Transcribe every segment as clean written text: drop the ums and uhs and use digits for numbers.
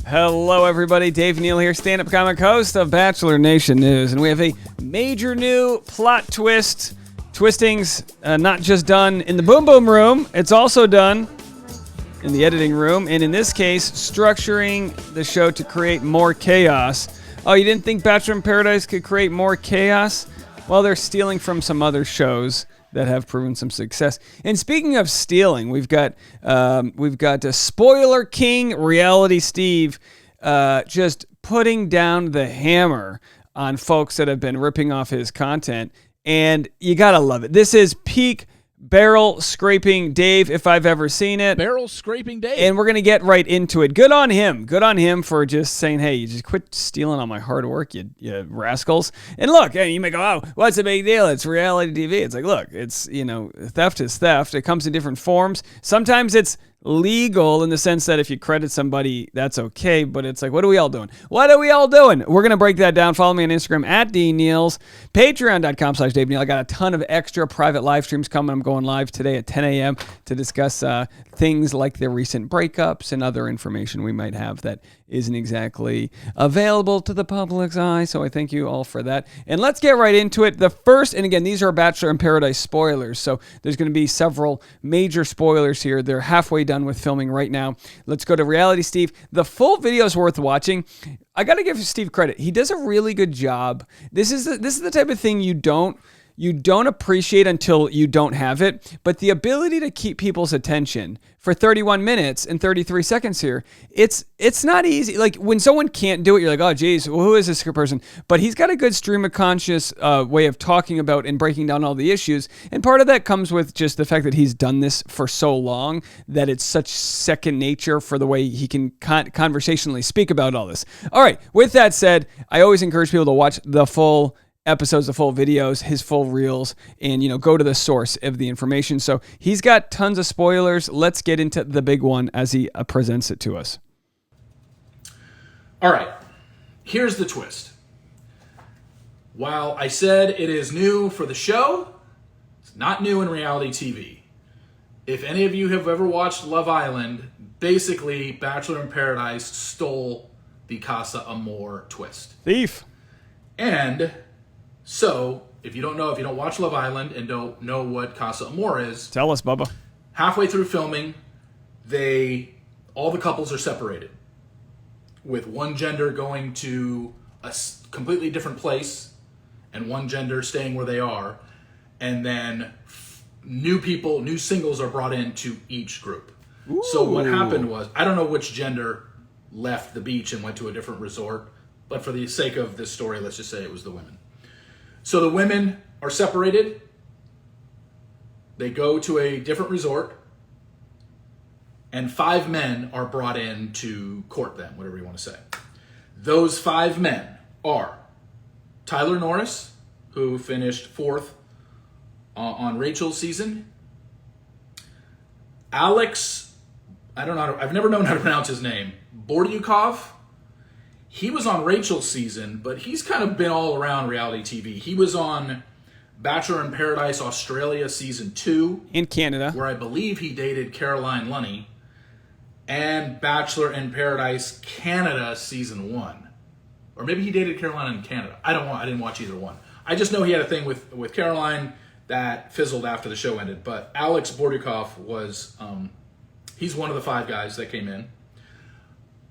Hello, everybody. Dave Neal here, stand-up comic host of Bachelor Nation News. And we have a major new plot twistings, not just done in the Boom Boom Room. It's also done in the editing room. And in this case, structuring the show to create more chaos. Oh, you didn't think Bachelor in Paradise could create more chaos? Well, they're stealing from some other shows that have proven some success. And speaking of stealing, we've got a spoiler king, Reality Steve, just putting down the hammer on folks that have been ripping off his content, and you gotta love it. This is peak barrel scraping Dave, if I've ever seen it. Barrel scraping Dave. And we're going to get right into it. Good on him. Good on him for just saying, hey, you just quit stealing all my hard work, you rascals. And look, you may go, oh, what's the big deal? It's reality TV. It's like, look, it's, theft is theft. It comes in different forms. Sometimes it's legal in the sense that if you credit somebody, that's okay. But it's like, what are we all doing? What are we all doing? We're going to break that down. Follow me on Instagram at DNeals, patreon.com/Dave Neal. I got a ton of extra private live streams coming. I'm going live today at 10 a.m. to discuss things like the recent breakups and other information we might have that isn't exactly available to the public's eye. So I thank you all for that. And let's get right into it. The first, and again, these are Bachelor in Paradise spoilers. So there's going to be several major spoilers here. They're halfway done with filming right now. Let's go to Reality Steve. The full video is worth watching. I got to give Steve credit. He does a really good job. This is the type of thing you don't appreciate until you don't have it, but the ability to keep people's attention for 31 minutes and 33 seconds here, it's not easy. Like when someone can't do it, you're like, oh geez, well, who is this person? But he's got a good stream of conscious way of talking about and breaking down all the issues. And part of that comes with just the fact that he's done this for so long that it's such second nature for the way he can conversationally speak about all this. All right, with that said, I always encourage people to watch the full episodes, the full videos, his full reels, and go to the source of the information. So he's got tons of spoilers. Let's get into the big one as he presents it to us. All right, here's the twist. While I said it is new for the show, it's not new in reality TV. If any of you have ever watched Love Island, basically Bachelor in Paradise stole the Casa Amor twist. Thief. And so, if you don't watch Love Island and don't know what Casa Amor is, tell us, Bubba. Halfway through filming, all the couples are separated, with one gender going to a completely different place and one gender staying where they are, and then new singles are brought into each group. Ooh. So what happened was, I don't know which gender left the beach and went to a different resort, but for the sake of this story, let's just say it was the women. So the women are separated. They go to a different resort. And 5 men are brought in to court them, whatever you want to say. Those 5 men are Tyler Norris, who finished 4th on Rachel's season. Alex, I've never known how to pronounce his name. Bordyukov. He was on Rachel's season, but he's kind of been all around reality TV. He was on Bachelor in Paradise Australia season 2. In Canada. Where I believe he dated Caroline Lunny. And Bachelor in Paradise Canada season 1. Or maybe he dated Caroline in Canada. I didn't watch either one. I just know he had a thing with Caroline that fizzled after the show ended. But Alex Bordyukov was, he's one of the 5 guys that came in.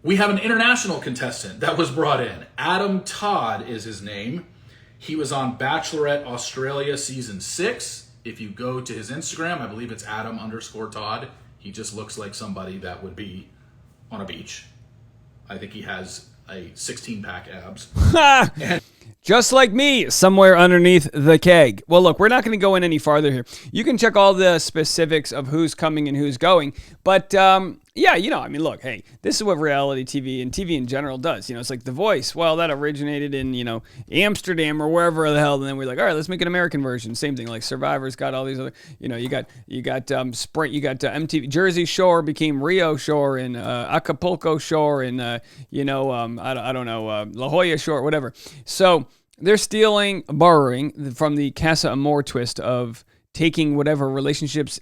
We have an international contestant that was brought in. Adam Todd is his name. He was on Bachelorette Australia season 6. If you go to his Instagram, I believe it's Adam_Todd. He just looks like somebody that would be on a beach. I think he has a 16-pack abs. Just like me, somewhere underneath the keg. Well, look, we're not going to go in any farther here. You can check all the specifics of who's coming and who's going. But, look, hey, this is what reality TV and TV in general does. It's like The Voice. Well, that originated in, Amsterdam or wherever the hell. And then we're like, all right, let's make an American version. Same thing, like Survivor's got all these other, you got Sprint, you got MTV, Jersey Shore became Rio Shore and Acapulco Shore and, La Jolla Shore, whatever. So they're borrowing from the Casa Amor twist of taking whatever relationships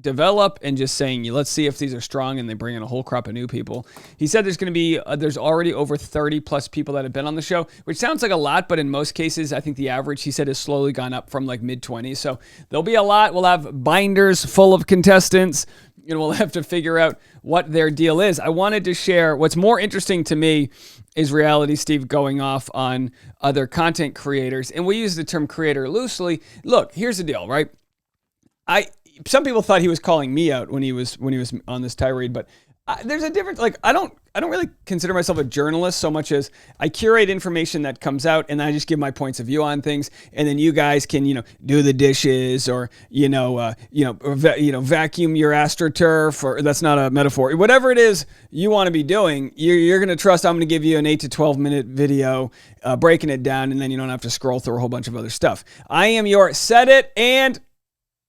develop and just saying, let's see if these are strong, and they bring in a whole crop of new people. He said there's going to be, there's already over 30 plus people that have been on the show, which sounds like a lot, but in most cases, I think the average, he said, has slowly gone up from like mid-20s. So there'll be a lot. We'll have binders full of contestants, and we'll have to figure out what their deal is. I wanted to share what's more interesting to me is Reality Steve going off on other content creators. And we use the term creator loosely. Look, here's the deal, right? Some people thought he was calling me out when he was on this tirade, but there's a difference. Like, I don't really consider myself a journalist so much as I curate information that comes out, and I just give my points of view on things, and then you guys can do the dishes, or vacuum your astroturf, or that's not a metaphor. Whatever it is you want to be doing, you're going to trust I'm going to give you an 8 to 12 minute video breaking it down, and then you don't have to scroll through a whole bunch of other stuff. I am your set it and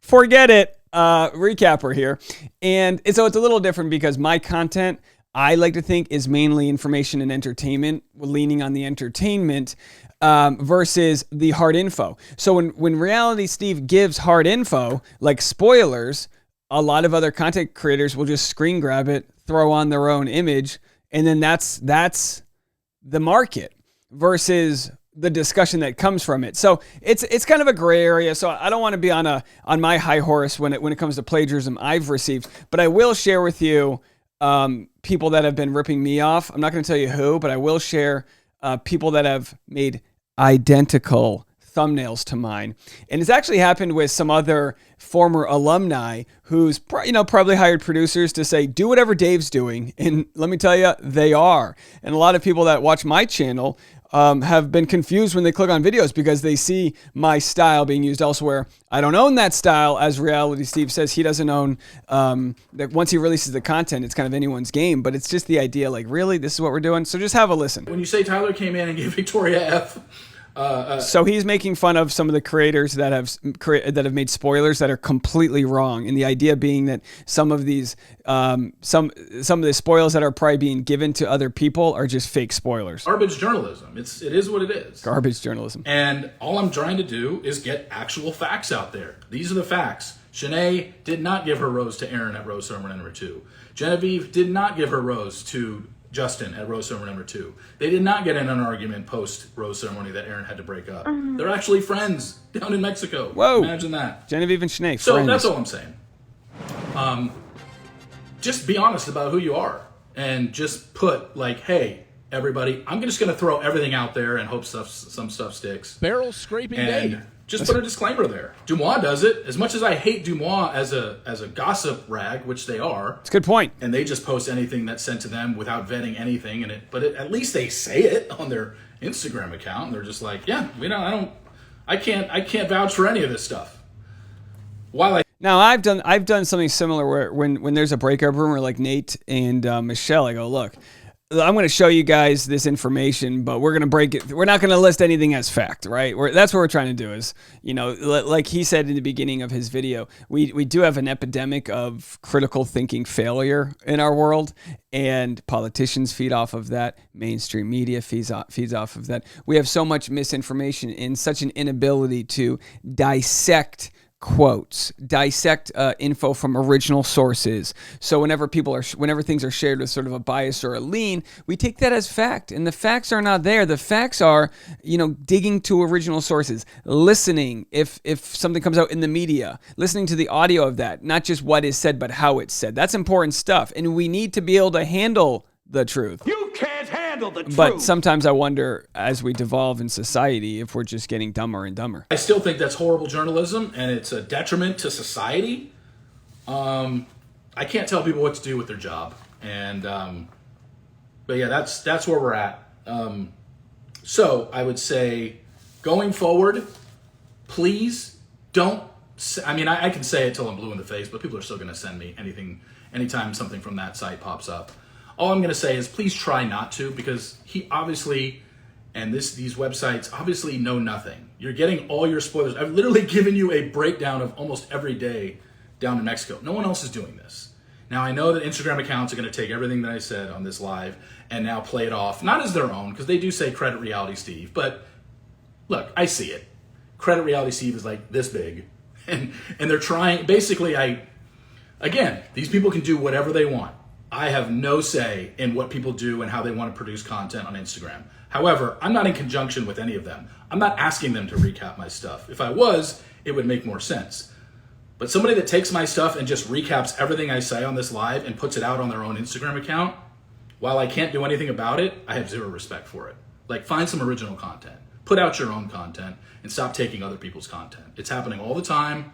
forget it recapper here. And so it's a little different because my content, I like to think, is mainly information and entertainment, leaning on the entertainment versus the hard info. So when Reality Steve gives hard info, like spoilers, a lot of other content creators will just screen grab it, throw on their own image, and then that's the market versus the discussion that comes from it. So it's kind of a gray area. So I don't want to be on my high horse when it comes to plagiarism I've received, but I will share with you people that have been ripping me off. I'm not going to tell you who, but I will share people that have made identical thumbnails to mine. And it's actually happened with some other former alumni who's probably hired producers to say, do whatever Dave's doing. And let me tell you, they are. And a lot of people that watch my channel have been confused when they click on videos because they see my style being used elsewhere. I don't own that style, as Reality Steve says. He doesn't own that. Once he releases the content, it's kind of anyone's game, but it's just the idea, like, really, this is what we're doing? So just have a listen. When you say Tyler came in and gave Victoria F, so he's making fun of some of the creators that have made spoilers that are completely wrong, and the idea being that some of these some of the spoilers that are probably being given to other people are just fake spoilers. Garbage journalism. It is what it is. Garbage journalism. And all I'm trying to do is get actual facts out there. These are the facts. Shanae did not give her rose to Aaron at Rose Ceremony number 2. Genevieve did not give her rose to Justin at Rose Ceremony number 2. They did not get in an argument post Rose Ceremony that Aaron had to break up. They're actually friends down in Mexico. Whoa. Imagine that. Genevieve and Shanae, So friends. that's all I'm saying. Just be honest about who you are, and just put, like, hey, everybody, I'm just going to throw everything out there and hope some stuff sticks. Barrel scraping And day. just put a disclaimer there. Dumois does it. As much as I hate Dumois as a gossip rag, which they are. It's a good point. And they just post anything that's sent to them without vetting anything. At least they say it on their Instagram account. And they're just like, yeah, I can't vouch for any of this stuff. Now I've done something similar where when there's a breakup rumor like Nate and Michelle, I go, look, I'm going to show you guys this information, but we're going to break it. We're not going to list anything as fact, right? That's what we're trying to do is, like he said in the beginning of his video, we do have an epidemic of critical thinking failure in our world, and politicians feed off of that. Mainstream media feeds off of that. We have so much misinformation and such an inability to dissect quotes, dissect info from original sources. So whenever things are shared with sort of a bias or a lean, we take that as fact, and the facts are not there. The facts are, digging to original sources, listening if something comes out in the media, listening to the audio of that, not just what is said, but how it's said. That's important stuff, and we need to be able to handle the truth. You can't handle the truth. But sometimes I wonder, as we devolve in society, if we're just getting dumber and dumber. I still think that's horrible journalism, and it's a detriment to society. I can't tell people what to do with their job, and but yeah, that's where we're at. So I would say, going forward, please don't. I can say it till I'm blue in the face, but people are still going to send me anytime something from that site pops up. All I'm going to say is please try not to, because he obviously, and these websites obviously know nothing. You're getting all your spoilers. I've literally given you a breakdown of almost every day down in Mexico. No one else is doing this. Now, I know that Instagram accounts are going to take everything that I said on this live and now play it off, not as their own, because they do say credit Reality Steve, but look, I see it. Credit Reality Steve is like this big, and they're trying, basically Again, these people can do whatever they want. I have no say in what people do and how they want to produce content on Instagram. However, I'm not in conjunction with any of them. I'm not asking them to recap my stuff. If I was, it would make more sense. But somebody that takes my stuff and just recaps everything I say on this live and puts it out on their own Instagram account, while I can't do anything about it, I have zero respect for it. Like, find some original content. Put out your own content and stop taking other people's content. It's happening all the time.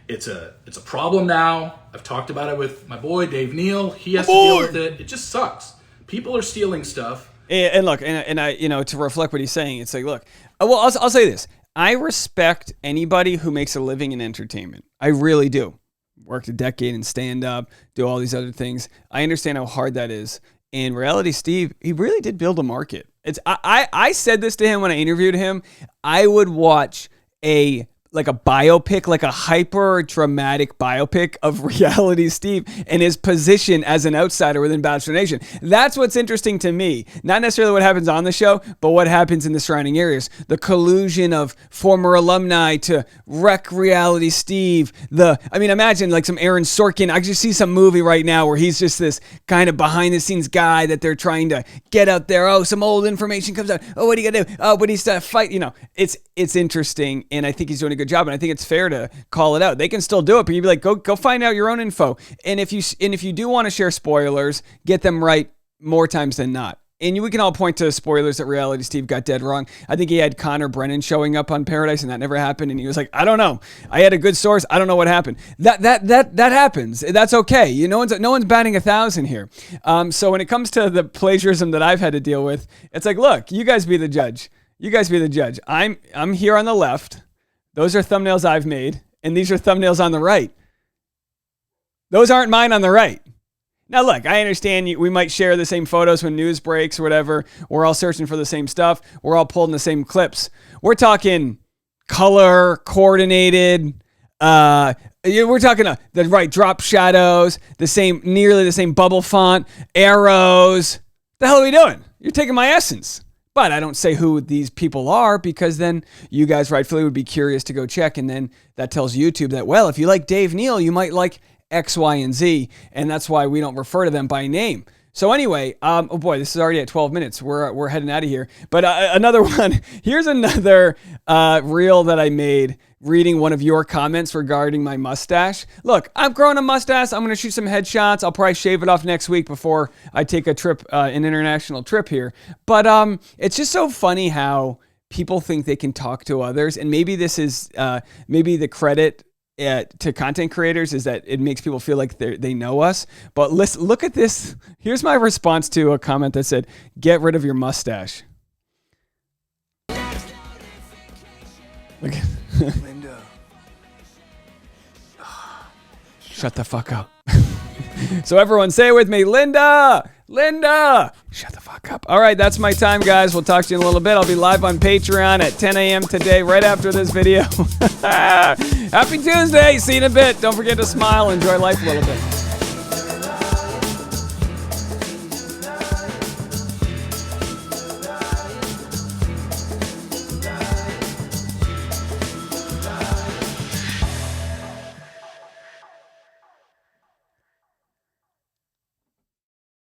It's a problem now. I've talked about it with my boy, Dave Neal. He has to deal with it. It just sucks. People are stealing stuff. And look, and I, to reflect what he's saying, it's like, look, well, I'll say this. I respect anybody who makes a living in entertainment. I really do. Worked a decade in stand-up, do all these other things. I understand how hard that is. And Reality Steve, he really did build a market. I said this to him when I interviewed him. I would watch a biopic, like a hyper dramatic biopic of Reality Steve and his position as an outsider within Bachelor Nation. That's what's interesting to me. Not necessarily what happens on the show, but what happens in the surrounding areas. The collusion of former alumni to wreck Reality Steve. Imagine like some Aaron Sorkin. I just see some movie right now where he's just this kind of behind the scenes guy that they're trying to get out there. Oh, some old information comes out. Oh, what are you gonna do? Oh, but he's to fight. It's interesting, and I think he's doing a good job, and I think it's fair to call it out. They can still do it, but you'd be like, go find out your own info. And if you do want to share spoilers, get them right more times than not. And we can all point to spoilers that Reality Steve got dead wrong. I think he had Connor Brennan showing up on Paradise, and that never happened. And he was like, I don't know. I had a good source. I don't know what happened. That happens. That's okay. No one's batting 1,000 here. So when it comes to the plagiarism that I've had to deal with, it's like, look, you guys be the judge. You guys be the judge. I'm here on the left. Those are thumbnails I've made, and these are thumbnails on the right. Those aren't mine on the right. Now, look, I understand we might share the same photos when news breaks or whatever. We're all searching for the same stuff. We're all pulling the same clips. We're talking color, coordinated. We're talking the right drop shadows, nearly the same bubble font, arrows. The hell are we doing? You're taking my essence. But I don't say who these people are because then you guys rightfully would be curious to go check. And then that tells YouTube that, well, if you like Dave Neal, you might like X, Y, and Z. And that's why we don't refer to them by name. So anyway, oh boy, this is already at 12 minutes. We're heading out of here. But another one. Here's another reel that I made reading one of your comments regarding my mustache. Look, I'm growing a mustache. I'm going to shoot some headshots. I'll probably shave it off next week before I take a trip, an international trip here. But it's just so funny how people think they can talk to others. And maybe this is maybe the credit to content creators is that it makes people feel like they know us. But look at this. Here's my response to a comment that said, "Get rid of your mustache." Look. Linda. Shut the fuck up. So everyone say it with me. Linda! Linda! Shut the fuck up. All right, that's my time, guys. We'll talk to you in a little bit. I'll be live on Patreon at 10 a.m. today, right after this video. Happy Tuesday. See you in a bit. Don't forget to smile. Enjoy life a little bit.